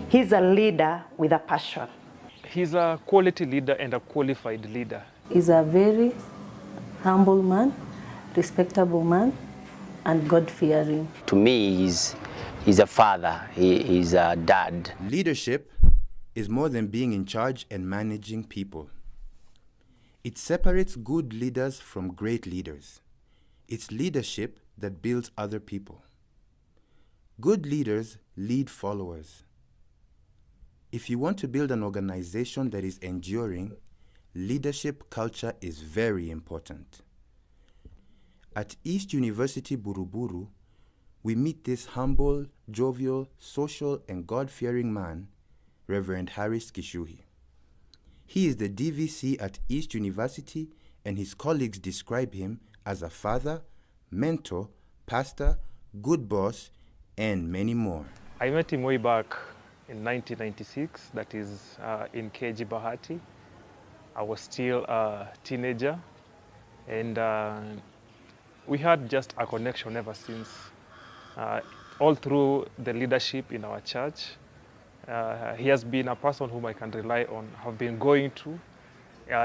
He's a leader with a passion. He's a quality leader and a qualified leader. He's a very humble man, respectable man, and God-fearing. To me, he's a father, he's a dad. Leadership is more than being in charge and managing people. It separates good leaders from great leaders. It's leadership that builds other people. Good leaders lead followers. If you want to build an organization that is enduring, leadership culture is very important. At East University Buruburu, we meet this humble, jovial, social, and God-fearing man, Reverend Harris GICHUHI. He is the DVC at East University, and his colleagues describe him as a father, mentor, pastor, good boss, and many more. I met him way back in 1996, that is in KG Bahati. I was still a teenager, and we had just a connection ever since. All through the leadership in our church, he has been a person whom I can rely on, have been going to,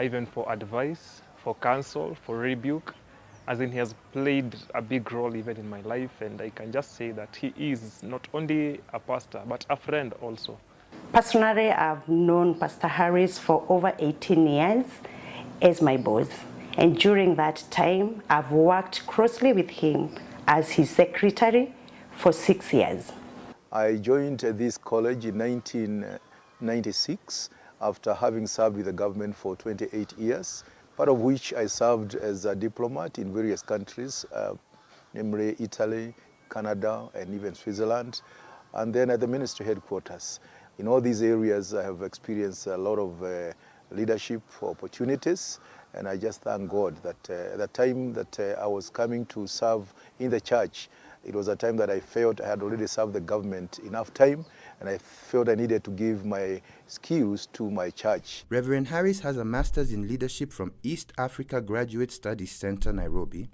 even for advice, for counsel, for rebuke, as in he has played a big role even in my life, and I can just say that he is not only a pastor, but a friend also. Personally, I've known Pastor Harris for over 18 years as my boss. And during that time, I've worked closely with him as his secretary for 6 years. I joined this college in 1996 after having served with the government for 28 years. Part of which I served as a diplomat in various countries, namely Italy, Canada, and even Switzerland, and then at the ministry headquarters. In all these areas, I have experienced a lot of leadership opportunities, and I just thank God that the time that I was coming to serve in the church, it was a time that I felt I had already served the government enough time, and I felt I needed to give my skills to my church. Reverend Harris has a master's in leadership from East Africa Graduate Studies Center, Nairobi,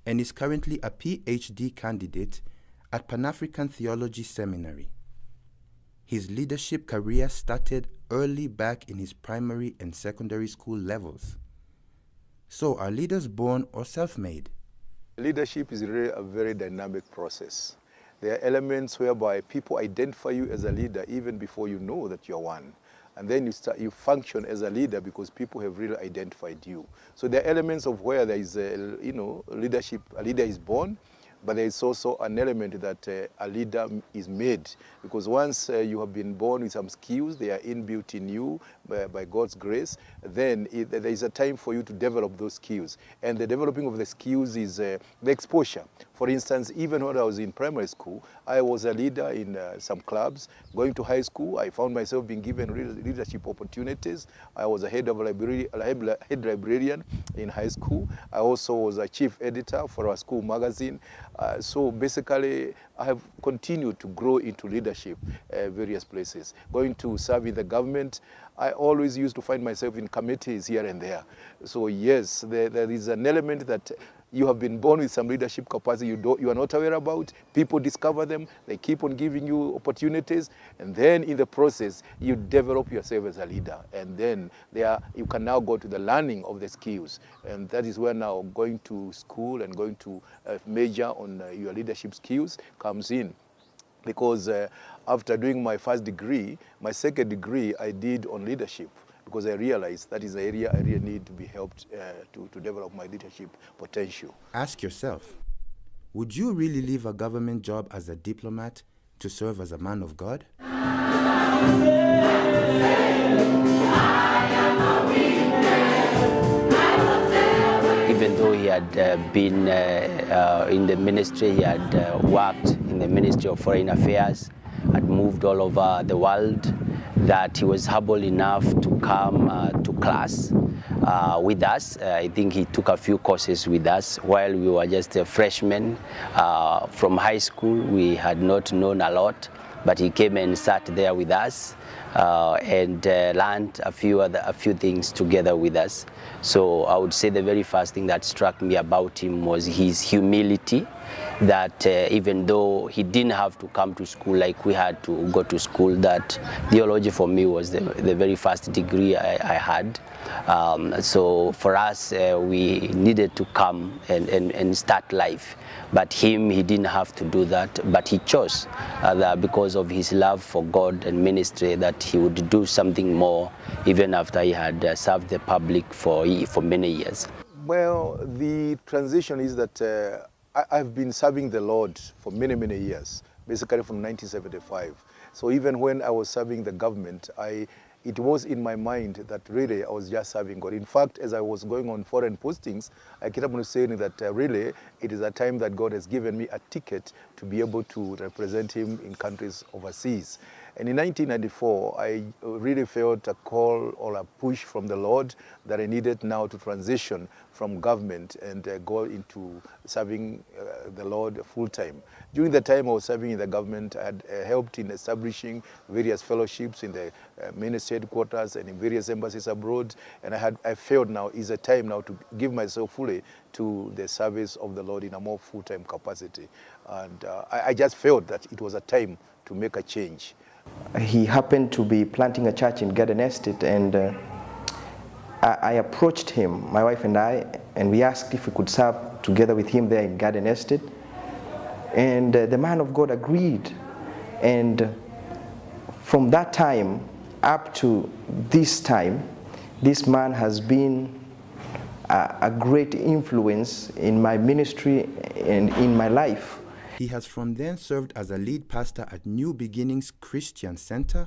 and is currently a PhD candidate at Pan-African Theology Seminary. His leadership career started early back in his primary and secondary school levels. So are leaders born or self-made? Leadership is really a very dynamic process. There are elements whereby people identify you as a leader even before you know that you're one. And then you function as a leader because people have really identified you. So there are elements of where there is leadership, a leader is born, but there is also an element that a leader is made, because once you have been born with some skills, they are inbuilt in you by God's grace, then there is a time for you to develop those skills. And the developing of the skills is the exposure. For instance, even when I was in primary school, I was a leader in some clubs. Going to high school, I found myself being given leadership opportunities. I was a head librarian in high school. I also was a chief editor for our school magazine. So basically, I have continued to grow into leadership various places. Going to serve in the government, I always used to find myself in committees here and there. So yes, there is an element that you have been born with some leadership capacity you are not aware about. People discover them, they keep on giving you opportunities, and then in the process, you develop yourself as a leader. And then you can now go to the learning of the skills. And that is where now going to school and going to major on your leadership skills comes in. Because after doing my first degree, my second degree I did on leadership, because I realized that is the area I really need to be helped to develop my leadership potential. Ask yourself, would you really leave a government job as a diplomat to serve as a man of God? Even though he had been in the ministry, he had worked in the Ministry of Foreign Affairs, had moved all over the world, that he was humble enough to come to class with us. I think he took a few courses with us while we were just freshmen from high school. We had not known a lot, but he came and sat there with us and learned a few things together with us. So I would say the very first thing that struck me about him was his humility, that even though he didn't have to come to school like we had to go to school, that theology for me was the very first degree I had. So for us, we needed to come and start life. But him, he didn't have to do that, but he chose that because of his love for God and ministry, that he would do something more even after he had served the public for many years. Well, the transition is that I've been serving the Lord for many, many years, basically from 1975. So even when I was serving the government, it was in my mind that really I was just serving God. In fact, as I was going on foreign postings, I kept on saying that really it is a time that God has given me a ticket to be able to represent him in countries overseas. And in 1994, I really felt a call or a push from the Lord that I needed now to transition from government and go into serving the Lord full time. During the time I was serving in the government, I had helped in establishing various fellowships in the ministry headquarters and in various embassies abroad. And I felt now is a time now to give myself fully to the service of the Lord in a more full-time capacity. And I just felt that it was a time to make a change. He happened to be planting a church in Garden Estate, and I approached him, my wife and I, and we asked if we could serve together with him there in Garden Estate. And the man of God agreed. And from that time up to this time, this man has been a great influence in my ministry and in my life. He has from then served as a lead pastor at New Beginnings Christian Center,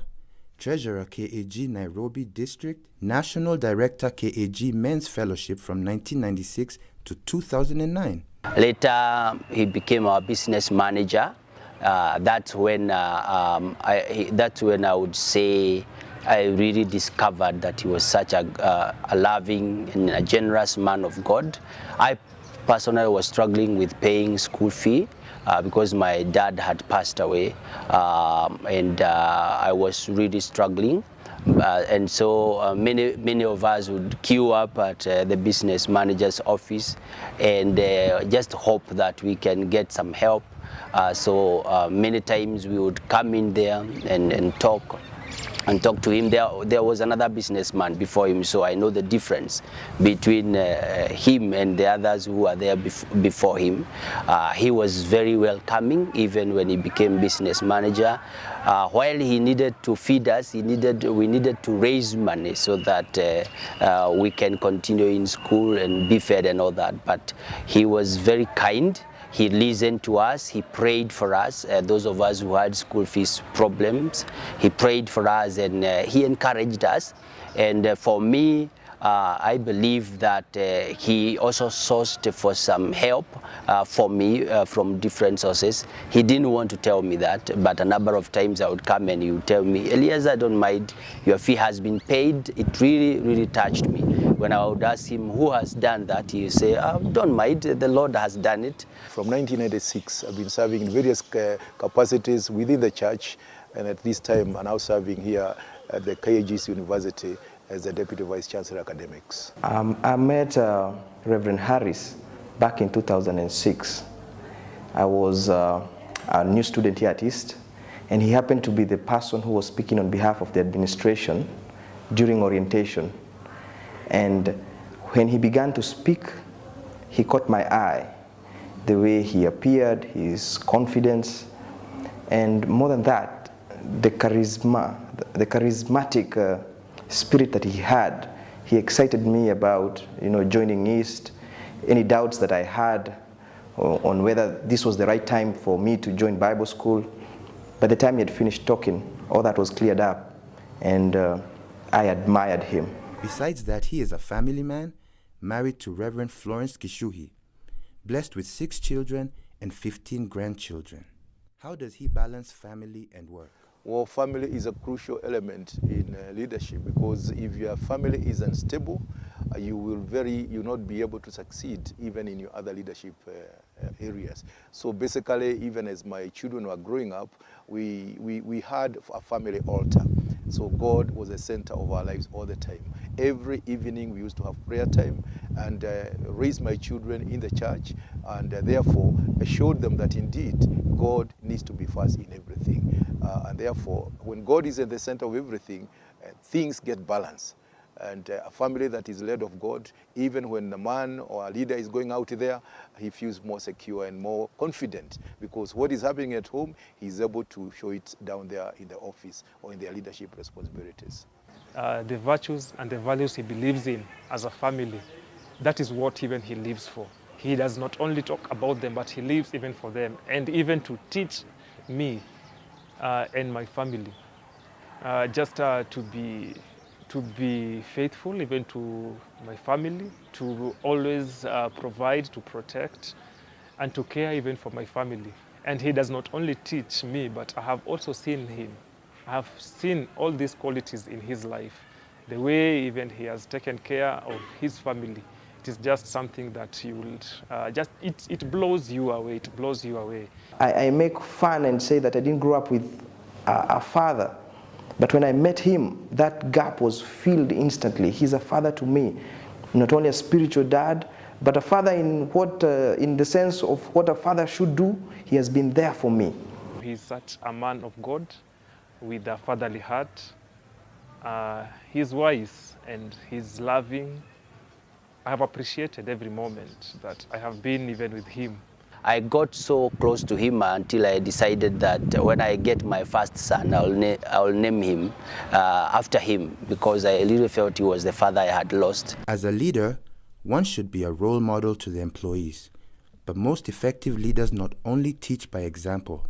Treasurer KAG Nairobi District, National Director KAG Men's Fellowship from 1996 to 2009. Later, he became our business manager. That's when I would say I really discovered that he was such a loving and a generous man of God. I personally was struggling with paying school fee because my dad had passed away, and I was really struggling. And so many of us would queue up at the business manager's office and just hope that we can get some help. So many times we would come in there and talk to him. There was another businessman before him, so I know the difference between him and the others who were there before him. He was very welcoming, even when he became business manager. While he needed to feed us, we needed to raise money so that we can continue in school and be fed and all that. But he was very kind. He listened to us, he prayed for us, those of us who had school fees problems. He prayed for us and he encouraged us. And for me, I believe that he also sourced for some help for me from different sources. He didn't want to tell me that, but a number of times I would come and he would tell me, Elias, I don't mind, your fee has been paid. It really, really touched me. When I would ask him who has done that, he would say, don't mind, the Lord has done it. From 1996, I've been serving in various capacities within the church, and at this time I'm now serving here at the KAG's University as the Deputy Vice Chancellor Academics. I met Reverend Harris back in 2006. I was a new student here at East, and he happened to be the person who was speaking on behalf of the administration during orientation. And when he began to speak, he caught my eye. The way he appeared, his confidence, and more than that, the charismatic spirit that he had. He excited me about, joining East. Any doubts that I had on whether this was the right time for me to join Bible school, by the time he had finished talking, all that was cleared up, and I admired him. Besides that, he is a family man, married to Reverend Florence GICHUHI, blessed with 6 children and 15 grandchildren. How does he balance family and work? Well, family is a crucial element in leadership, because if your family is unstable, you will not be able to succeed even in your other leadership areas. So basically, even as my children were growing up, we had a family altar. So God was the center of our lives all the time. Every evening we used to have prayer time, and raise my children in the church, and therefore showed them that indeed God needs to be first in everything. And therefore, when God is at the center of everything, things get balanced. And a family that is led of God, even when the man or a leader is going out there, he feels more secure and more confident, because what is happening at home, he's able to show it down there in the office or in their leadership responsibilities. The virtues and the values he believes in as a family, that is what even he lives for. He does not only talk about them, but he lives even for them, and even to teach me and my family just to be faithful even to my family, to always provide, to protect, and to care even for my family. And he does not only teach me, but I have also seen him. I have seen all these qualities in his life. The way even he has taken care of his family, it is just something that you will it blows you away, it blows you away. I make fun and say that I didn't grow up with a father, but when I met him, that gap was filled instantly. He's a father to me, not only a spiritual dad, but a father in the sense of what a father should do. He has been there for me. He's such a man of God with a fatherly heart. He's wise and he's loving. I have appreciated every moment that I have been even with him. I got so close to him until I decided that when I get my first son, I'll name him after him, because I really felt he was the father I had lost. As a leader, one should be a role model to the employees. But most effective leaders not only teach by example,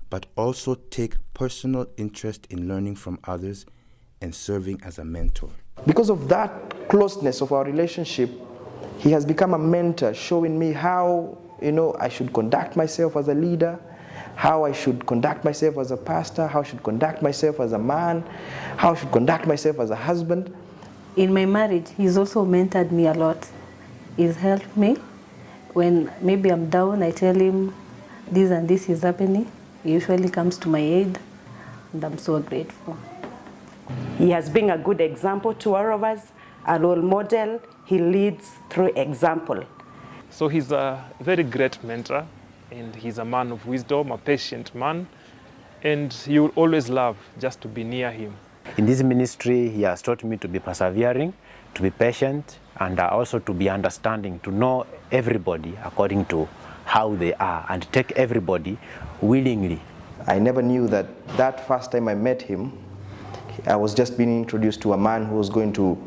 but also take personal interest in learning from others and serving as a mentor. Because of that closeness of our relationship, he has become a mentor, showing me how I should conduct myself as a leader, how I should conduct myself as a pastor, how I should conduct myself as a man, how I should conduct myself as a husband. In my marriage, he's also mentored me a lot. He's helped me. When maybe I'm down, I tell him this and this is happening. He usually comes to my aid, and I'm so grateful. He has been a good example to all of us, a role model. He leads through example. So he's a very great mentor, and he's a man of wisdom, a patient man, and you will always love just to be near him. In this ministry, he has taught me to be persevering, to be patient, and also to be understanding, to know everybody according to how they are, and take everybody willingly. I never knew that first time I met him, I was just being introduced to a man who was going to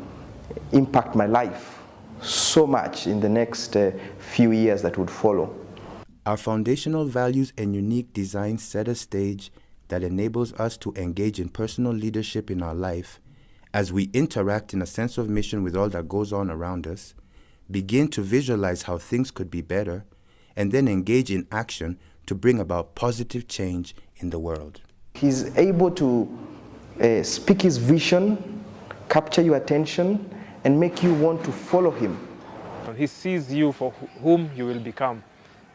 impact my life so much in the next few years that would follow. Our foundational values and unique design set a stage that enables us to engage in personal leadership in our life as we interact in a sense of mission with all that goes on around us, begin to visualize how things could be better, and then engage in action to bring about positive change in the world. He's able to speak his vision, capture your attention, and make you want to follow him. He sees you for whom you will become.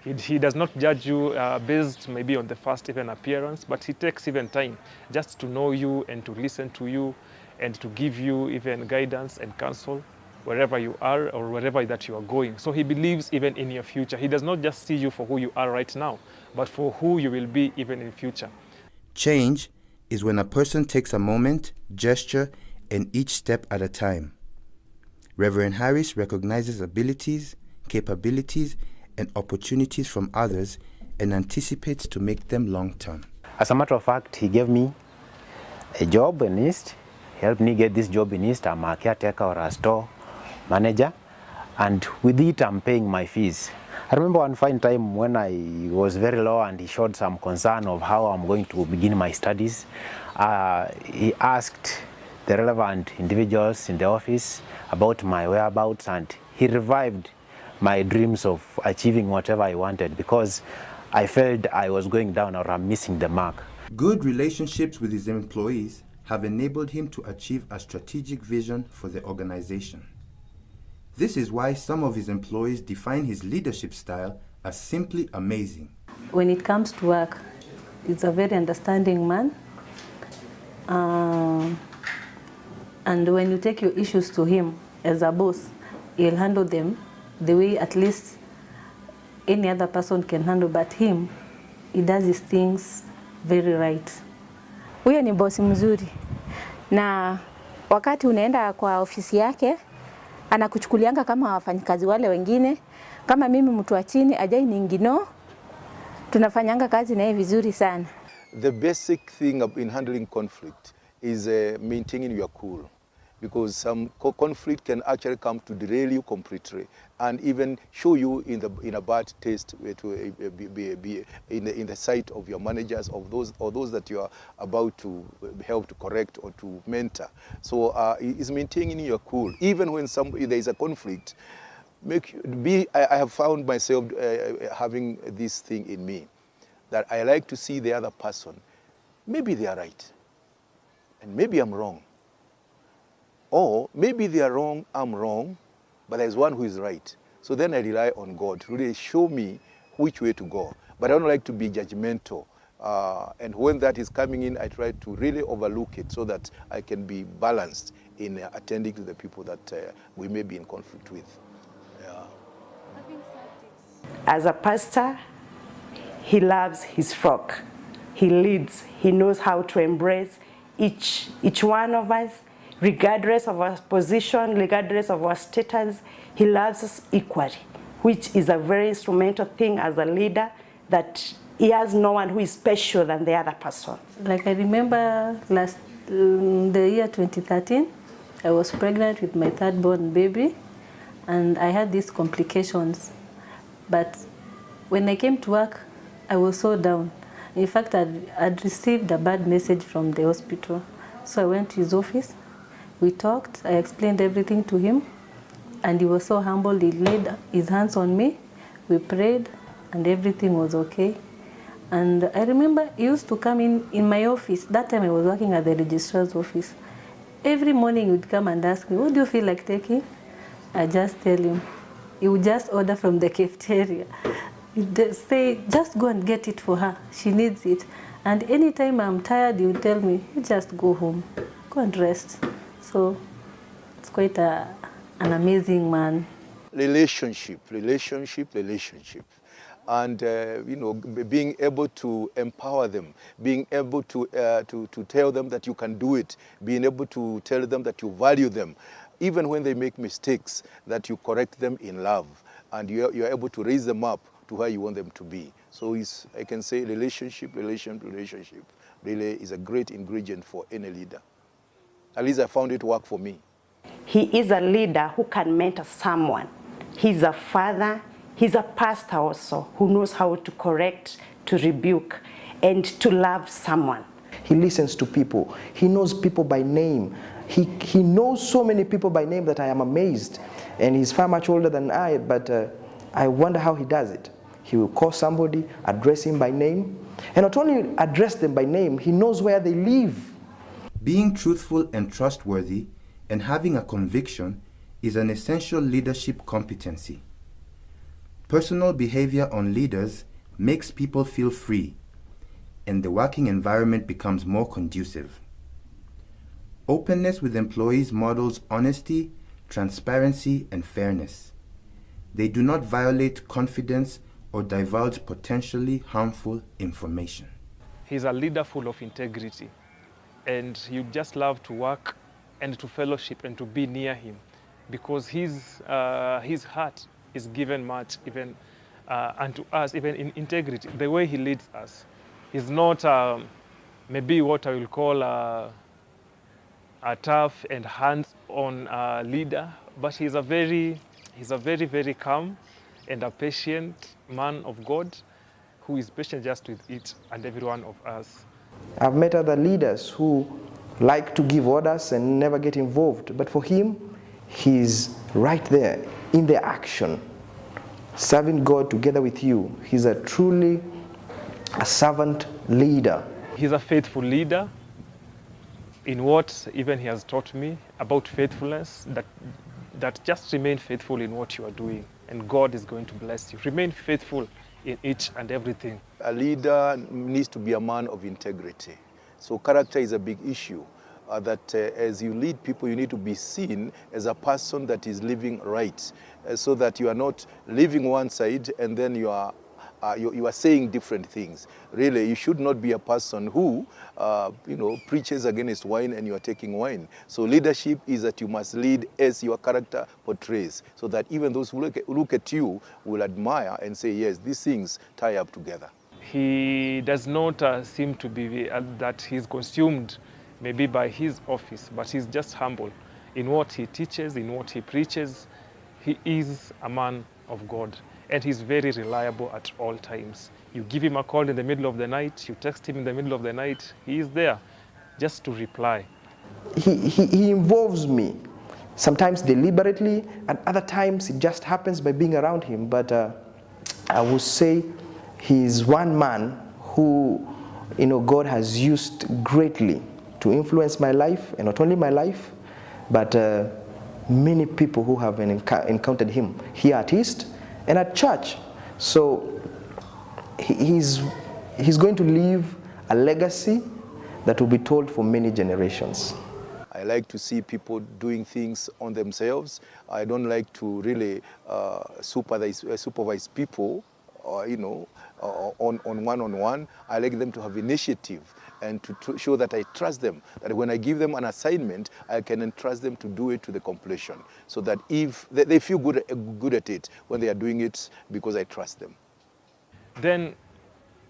He does not judge you based maybe on the first even appearance, but he takes even time just to know you and to listen to you and to give you even guidance and counsel wherever you are or wherever that you are going. So he believes even in your future. He does not just see you for who you are right now, but for who you will be even in future. Change is when a person takes a moment, gesture, and each step at a time. Reverend Harris recognizes abilities, capabilities, and opportunities from others and anticipates to make them long-term. As a matter of fact, he gave me a job in East, helped me get this job in East. I'm a caretaker or a store manager, and with it I'm paying my fees. I remember one fine time when I was very low and he showed some concern of how I'm going to begin my studies. He asked the relevant individuals in the office about my whereabouts, and he revived my dreams of achieving whatever I wanted, because I felt I was going down or I'm missing the mark. Good relationships with his employees have enabled him to achieve a strategic vision for the organization. This is why some of his employees define his leadership style as simply amazing. When it comes to work, he's a very understanding man. And when you take your issues to him as a boss, he'll handle them the way at least any other person can handle, but him, he does his things very right. Huyo ni bosi mzuri, na wakati unaenda kwa ofisi yake anakuchukulianga kama wafanyikazi wale wengine. Kama mimi mtu wa chini ajai ningino, tunafanyanga kazi naye vizuri sana. The basic thing in handling conflict is maintaining your cool, because some conflict can actually come to derail you completely and even show you in a bad taste to be in the sight of your managers, of those that you are about to help to correct or to mentor. So it's maintaining your cool even when there is a conflict. I have found myself having this thing in me, that I like to see the other person. Maybe they are right, and maybe I'm wrong. Or maybe they are wrong, I'm wrong, but there's one who is right. So then I rely on God to really show me which way to go. But I don't like to be judgmental. And when that is coming in, I try to really overlook it so that I can be balanced in attending to the people that we may be in conflict with. Yeah. As a pastor, he loves his flock. He leads. He knows how to embrace each one of us, regardless of our position, regardless of our status. He loves us equally, which is a very instrumental thing as a leader, that he has no one who is special than the other person. Like I remember the year 2013, I was pregnant with my third born baby, and I had these complications. But when I came to work, I was so down. In fact, I'd received a bad message from the hospital. So I went to his office. We talked, I explained everything to him, and he was so humble. He laid his hands on me, we prayed, and everything was okay. And I remember he used to come in my office. That time I was working at the registrar's office. Every morning he would come and ask me, what do you feel like taking? I just tell him. He would just order from the cafeteria. He'd say, just go and get it for her, she needs it. And anytime I'm tired, he would tell me, you just go home, go and rest. So it's quite an amazing man. Relationship. And being able to empower them, being able to tell them that you can do it, being able to tell them that you value them, even when they make mistakes, that you correct them in love, and you're able to raise them up to where you want them to be. So I can say relationship really is a great ingredient for any leader. At least I found it work for me. He is a leader who can mentor someone. He's a father, he's a pastor also, who knows how to correct, to rebuke, and to love someone. He listens to people. He knows people by name. He knows so many people by name that I am amazed. And he's far much older than I, but I wonder how he does it. He will call somebody, address him by name, and not only address them by name, he knows where they live. Being truthful and trustworthy and having a conviction is an essential leadership competency. Personal behavior on leaders makes people feel free, and the working environment becomes more conducive. Openness with employees models honesty, transparency, and fairness. They do not violate confidence or divulge potentially harmful information. He's a leader full of integrity, and you just love to work and to fellowship and to be near him, because his heart is given much, even unto us, even in integrity. The way he leads us is not maybe what I will call a tough and hands-on leader, but he's a very, very calm and a patient man of God who is patient just with each and every one of us. I've met other leaders who like to give orders and never get involved, but for him, he's right there in the action, serving God together with you. He's truly a servant leader. He's a faithful leader in what even he has taught me about faithfulness, that just remain faithful in what you are doing, and God is going to bless you. Remain faithful in each and everything. A leader needs to be a man of integrity. So character is a big issue. That as you lead people, you need to be seen as a person that is living right, so that you are not living one side and then you are saying different things. Really, you should not be a person who, preaches against wine and you are taking wine. So leadership is that you must lead as your character portrays, so that even those who look at you will admire and say, yes, these things tie up together. He does not seem to be that he's consumed maybe by his office, but he's just humble in what he teaches, in what he preaches. He is a man of God, and he's very reliable at all times. You give him a call in the middle of the night, you text him in the middle of the night, he is there just to reply. He involves me, sometimes deliberately, and other times it just happens by being around him. But I would say he's one man who, God has used greatly to influence my life, and not only my life, but many people who have encountered him here at East and at church. So he's going to leave a legacy that will be told for many generations. I like to see people doing things on themselves. I don't like to really supervise people, on one-on-one. I like them to have initiative and to show that I trust them, that when I give them an assignment, I can entrust them to do it to the completion, so that if they feel good at it when they are doing it, because I trust them. Then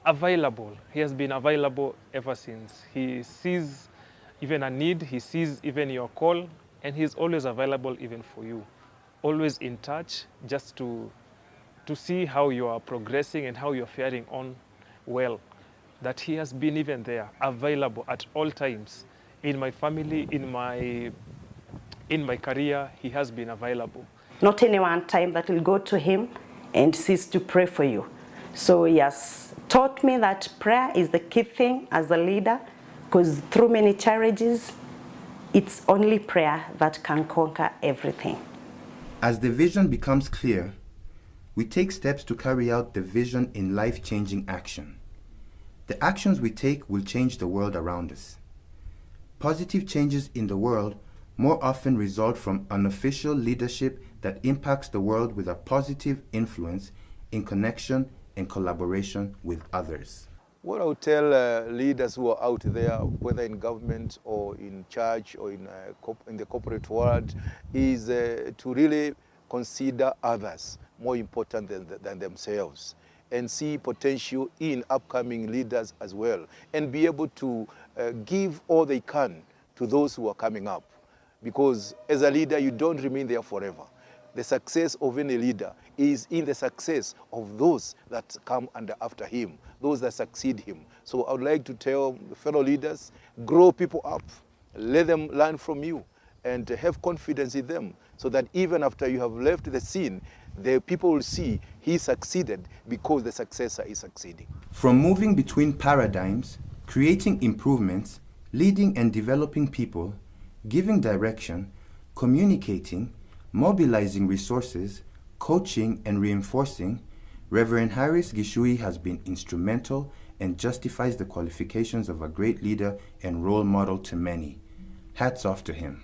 available. He has been available ever since. He sees even a need, he sees even your call, and he's always available even for you. Always in touch, just to see how you are progressing and how you're faring on well. That he has been even there, available at all times. In my family, in my career, he has been available. Not any one time that will go to him and cease to pray for you. So he has taught me that prayer is the key thing as a leader, because through many challenges, it's only prayer that can conquer everything. As the vision becomes clear, we take steps to carry out the vision in life-changing action. The actions we take will change the world around us. Positive changes in the world more often result from unofficial leadership that impacts the world with a positive influence in connection and collaboration with others. What I would tell leaders who are out there, whether in government or in church or in the corporate world, is to really consider others more important than themselves, and see potential in upcoming leaders as well, and be able to give all they can to those who are coming up. Because as a leader, you don't remain there forever. The success of any leader is in the success of those that come after him, those that succeed him. So I would like to tell fellow leaders, grow people up, let them learn from you, and have confidence in them, so that even after you have left the scene, the people will see he succeeded because the successor is succeeding. From moving between paradigms, creating improvements, leading and developing people, giving direction, communicating, mobilizing resources, coaching and reinforcing, Reverend Harris GICHUHI has been instrumental and justifies the qualifications of a great leader and role model to many. Hats off to him.